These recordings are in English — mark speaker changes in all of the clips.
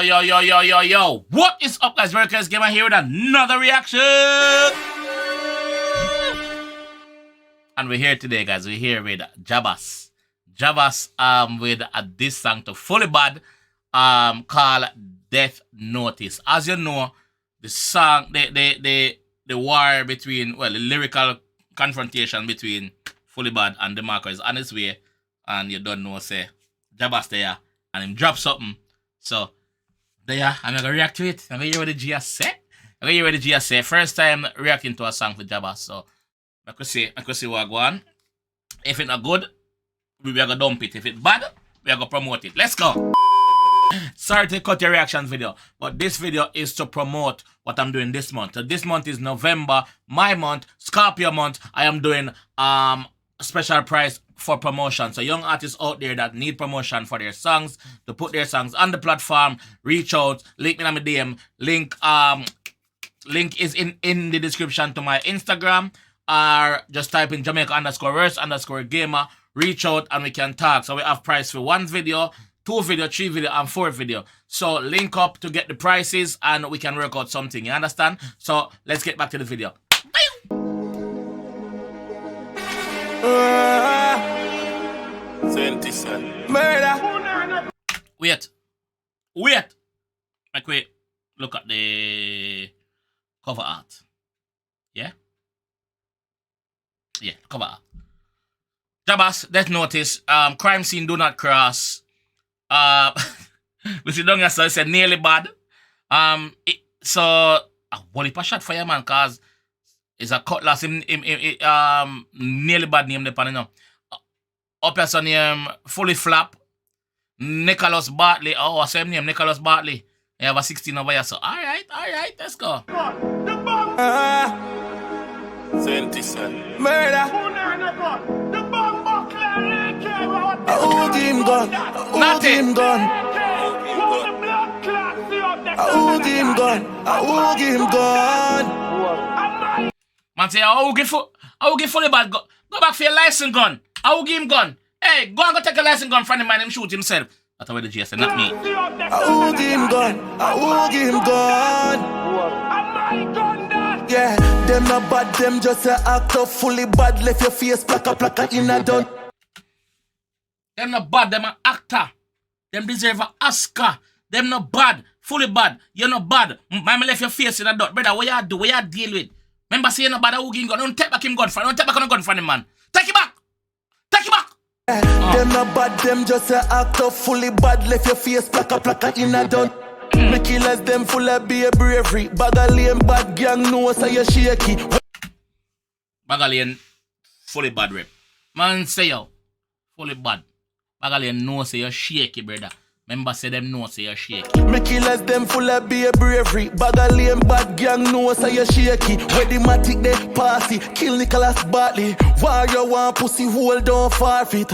Speaker 1: Yo. What is up, guys? JAMAICA'S Gamer here with another reaction. And we're here today, guys. We're here with Jabass. Jabass with a diss song to FullyBad called Death Notice. As you know, the song, the war between, well, the lyrical confrontation between FullyBad and 𝐑𝐄𝐀𝐂𝐓𝐈𝐎𝐍 is on its way. And you don't know, say, Jabass there and him drop something. So, there, I'm gonna react to it. I'm gonna hear what the G has said. I'm gonna hear what the G has said. First time reacting to a song for Jabass. So, I could see what I go on. If it's not good, we are gonna dump it. If it's bad, we are gonna promote it. Let's go. Sorry to cut your reaction video, but this video is to promote what I'm doing this month. So this month is November, my month, Scorpio month. I am doing a special price for promotion. So young artists out there that need promotion for their songs, to put their songs on the platform, reach out, link me on my DM. Link is in the description to my Instagram, or just type in Jamaica_verse_gamer. Reach out and we can talk. So we have price for 1 video, 2 video, 3 video, and 4 video. So link up to get the prices and we can work out something. You understand? So let's get back to the video. Murder. Wait. Like wait. Look at the cover art. Yeah? Yeah, cover art. Jabass, Death Notice, crime scene do not cross. We see down here, so it said nearly bad. So a whole heap of shot for you, man, cause it's a cutlass. Nearly bad name depending now. Up here, so name Fully Flap, Nicholas Bartley. Oh, I same name, Nicholas Bartley. You have a 16 over here, so alright, let's go. Murder.
Speaker 2: Who give him gun? Who give him gun? Who give him gun? Who give him gun?
Speaker 1: Man say, I will give FullyBad gun. Go back for your license gun. I will give him gun. Hey, go and go take a license gun from the man and shoot himself. That's what the G said, not me.
Speaker 2: Who give him gun? Who give him gun? Yeah, them not bad, them just a act of FullyBad. Left your face plaka in a done.
Speaker 1: Them not bad, them an actor. Them deserve an Oscar. Them not bad. FullyBad, you're not bad. Man, left your face in a dot. Brother, what you do? What you deal with? Remember saying no bad who give him gun. Don't take back him gun from. Don't take back on the gun from him, man. Take it back. Take it back.
Speaker 2: Them not bad, them just a act of FullyBad. Left your face plaka in a done. Me killers them full of be bravery. Bagalien bad gang know so you shaky.
Speaker 1: Bagalien FullyBad rep. Man say yo, FullyBad. Bagalien know say you shaky, brother. Remember say them know say you shaky.
Speaker 2: Me killers them full of be bravery. Bagalien bad gang know so you shaky. Where the matic they passy, kill Nicholas Bartley. Why you want pussy hold on forfeit?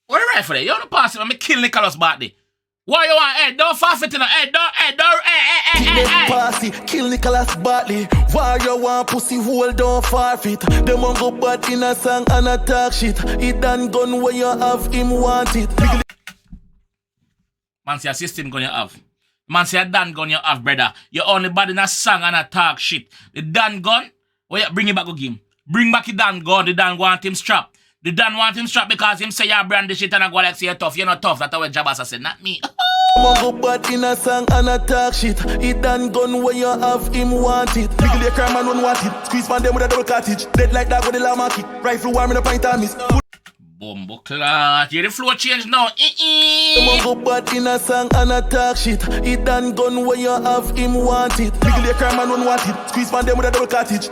Speaker 1: What right for that? You don't pass it when me kill Nicholas Bartley. Why you want? Hey, don't forfeit it. Hey, don't.
Speaker 2: Passy, kill Nicholas Bartley. Why you want pussy hold on forfeit? Them won't go bad in a song and a talk shit. It done gun where you have him want it.
Speaker 1: Man say a system gun you have. Man say a Dan gun you have, brother. You only bad in a song and a talk shit. The Dan gun, where you bring it back again. Bring back the Dan gun. The Dan want him strap. The Dan want him strap because him say you brand the shit and I go like say you're tough. You're not tough. That's what Jabass said, not me.
Speaker 2: Go bad in a song and a talk shit. It done gun where you have him want it. Nigga the crime man don't want it. Squeeze pan them with a double cartridge. Dead like that with the llama kick. Rifle warm in a pint of miss.
Speaker 1: Bumbo clot. Yeah, the flow change now.
Speaker 2: Go bad in a song and a talk shit. It done gun where you have him want it. Nigga the crime man don't want it. Squeeze pan them with a double cartridge.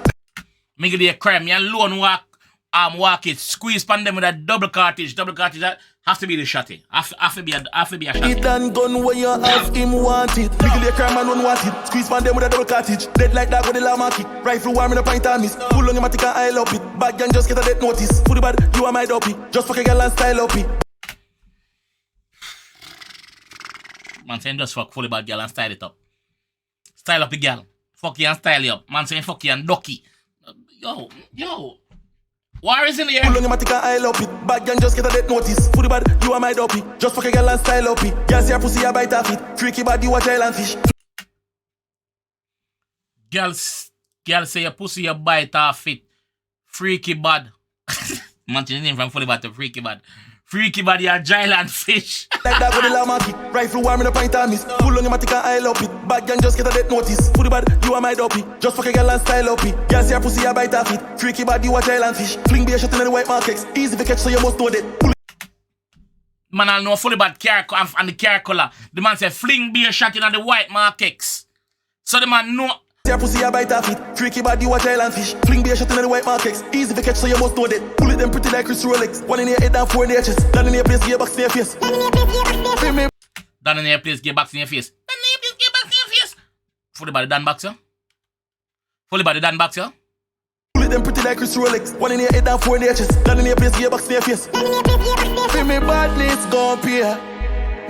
Speaker 1: Nigga the crime, you alone walk it. Squeeze pan them with a double cartridge. Double cartridge that have to be the shotty. Have to be a shotty.
Speaker 2: It done gun where you have him want it. Nigga the crime man don't want it. Squeeze pan them with a double cartridge. Dead like that with the llama kick. Rifle warm in a pint of miss. Pull on your matic and I love it. Bad gang just get a death notice. FullyBad, you are my dopey. Just fuck a girl and style up it.
Speaker 1: Man saying just fuck FullyBad girl and style it up. Style up the girl. Fuck you and style you up. Man saying fuck you and ducky. Yo. War is in the
Speaker 2: Pull
Speaker 1: air.
Speaker 2: on your matic and I love it. Bad gang just get a death notice. FullyBad, you are my dopey. Just fuck a girl and style up it. Girl see her pussy, a bite off it. Freaky bad, you a giant fish.
Speaker 1: Girl say your pussy, you bite off it. Freaky bad. Man, change the name from FullyBad to Freaky bad. Freaky bad, you a giant fish.
Speaker 2: Like that go the llama kick. Rifle warm in a pint and miss. Pull on your matic and I love it. Bad gang just get a death notice. FullyBad, you are my dopey. Just fuck a girl and style up it. Girl see her pussy, a bite off it. Freaky bad, you a giant fish. Fling be a shot in the white markets. Easy to catch, so you must know that.
Speaker 1: Man, I know FullyBad car and the car color. The man say fling beer shot in the white markets. So the man know.
Speaker 2: Your pussy a bite off it. Freaky bad, you a giant fish. Fling be a shot in the white markets. Easy to catch, so you must know that. Pull it them pretty like Chris Rolex. One in your head and four in your chest. Down in your place, gearbox in your face.
Speaker 1: Down in your place, gearbox in your face. Down in your place, gearbox in your face. FullyBad done back, sir. FullyBad done back, sir.
Speaker 2: Pull it them pretty like Chris Rolex. One in your head and four in your chest. Down in your place, gearbox in your face. Feel me badness gon' appear.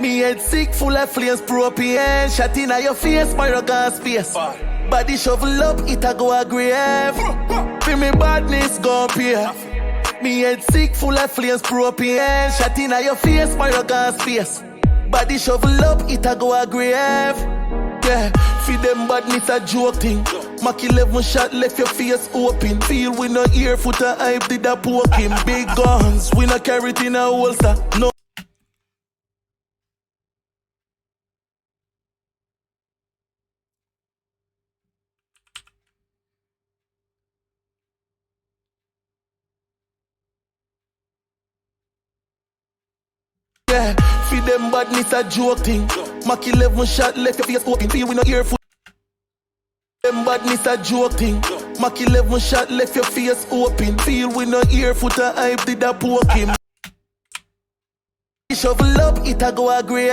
Speaker 2: Me head sick, full of flames, propane. Shot in your face, my gun space. Body shovel up, it a go a grave. Feel me badness gon' appear. Me head sick, full of flames, propane. Shot in your face, my gun space. Body shovel up, it a go a grave. Yeah, feed them badness a joke thing. Mac 11 shot left your face open. Feel we no ear, foot a hype, did a poke him. Big guns, we no carry it in a holster. No. Yeah, feed them badness a joke thing. Mac 11 shot left your face open. Feel we no ear, foot. Them badness a joke thing. Mac 11 shot left your face open. Feel we no ear, foot a hype, did a poke him. Shovel up, it a go a grave.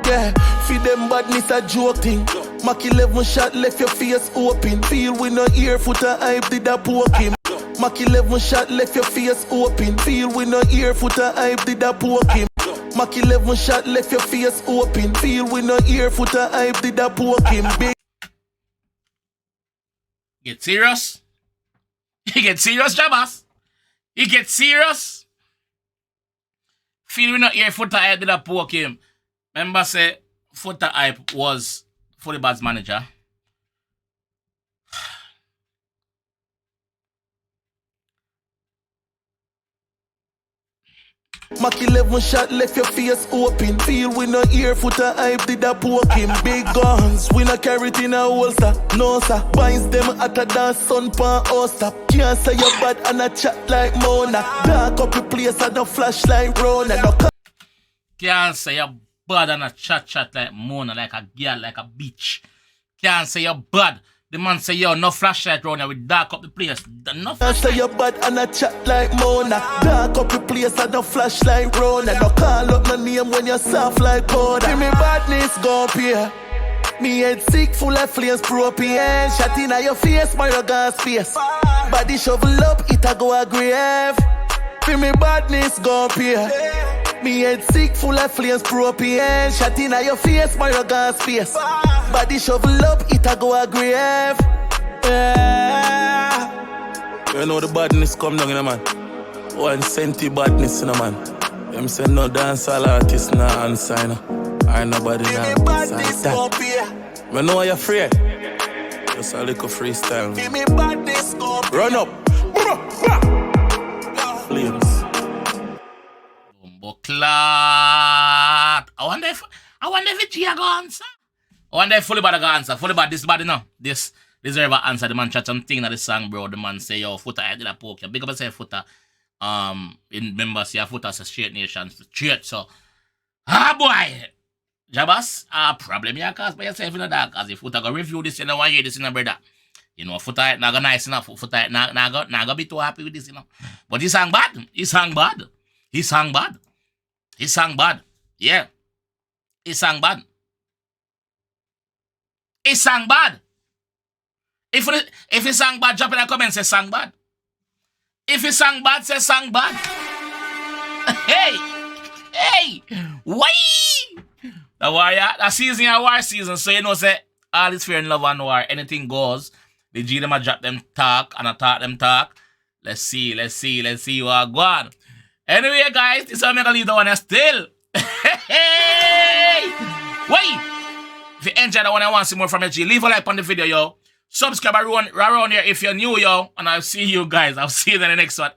Speaker 2: Yeah, feed them badness a joke thing. Mac 11 shot left your face open. Feel we no ear, foot a hype, did a poke him. Mac 11 shot left your face open. Feel we no ear, foot a hype, did a poke him. Mac 11 shot left your face open. Feel we no ear, foot a hype, did a poke him. Big.
Speaker 1: Get serious? You get serious, Jabass? You get serious? Feel we not hear Foota Hype did a poke him. Remember say Foota Hype was FullyBad's manager.
Speaker 2: Mac 11 shot left your face open. Feel we no ear, foot a hype, did a poke him. Big guns, we no carry it in a holster. No sir, binds them at a dance, sun pan hoster. Can't say you bad and a chat like Mona. Dark up the place and a flashlight Rona. No
Speaker 1: can't say you bad and a chat like Mona, like a girl, like a bitch. Can't say you bad. The man say, yo, no flashlight round here, we dark up the place. No
Speaker 2: I say you bad and a chat like Mona. Dark up the place and no flashlight Rona. No call up my name when you're soft like powder. Feel me badness gon' appear. Me head sick, full of flames, propane. Shot in your face, my gun space. Body shovel up, it a go a grave. Feel me badness gon' appear. Me head sick, full of flames, propane. Shot in your face, my gun space. Body shovel up, it a go a grave. Yeah. You know the badness come down in a man. 1 centi badness in a man. Them say no dancehall artist no answer, you know. I nobody now answer that. We know you're afraid. Just a little freestyle. Run up. Flames.
Speaker 1: Clot. I wonder if Gia go answer. I wonder if FullyBad go answer. FullyBad, this bad, you know. This deserve an answer. The man chat something in the song, bro. The man say, yo, Foota, I did a poke. Big up and say Foota. In members, yeah, Foota says straight nation. Straight, so. Ah, boy. Jabass, problem you cause by yourself in the dark. As if Foota go review this, you know, 1 year this, you know, brother. You know, Foota not go nice enough. Foota not go be too happy with this, you know. But he sang bad. He sang bad. He sang bad. He sang bad. Yeah. He sang bad. He sang bad. If he sang bad, drop in the comments, say sang bad. If he sang bad, say sang bad. Hey! Why? The warrior, that season a war season, so you know say all is fair in love and war. Anything goes. The G them a drop them talk and a talk them talk. Let's see what go on. Anyway, guys, this is how I'm gonna leave the one still. Hey! Wait! If you enjoyed the one I want to see more from G, leave a like on the video, yo. Subscribe around here if you're new, yo. And I'll see you guys. I'll see you in the next one.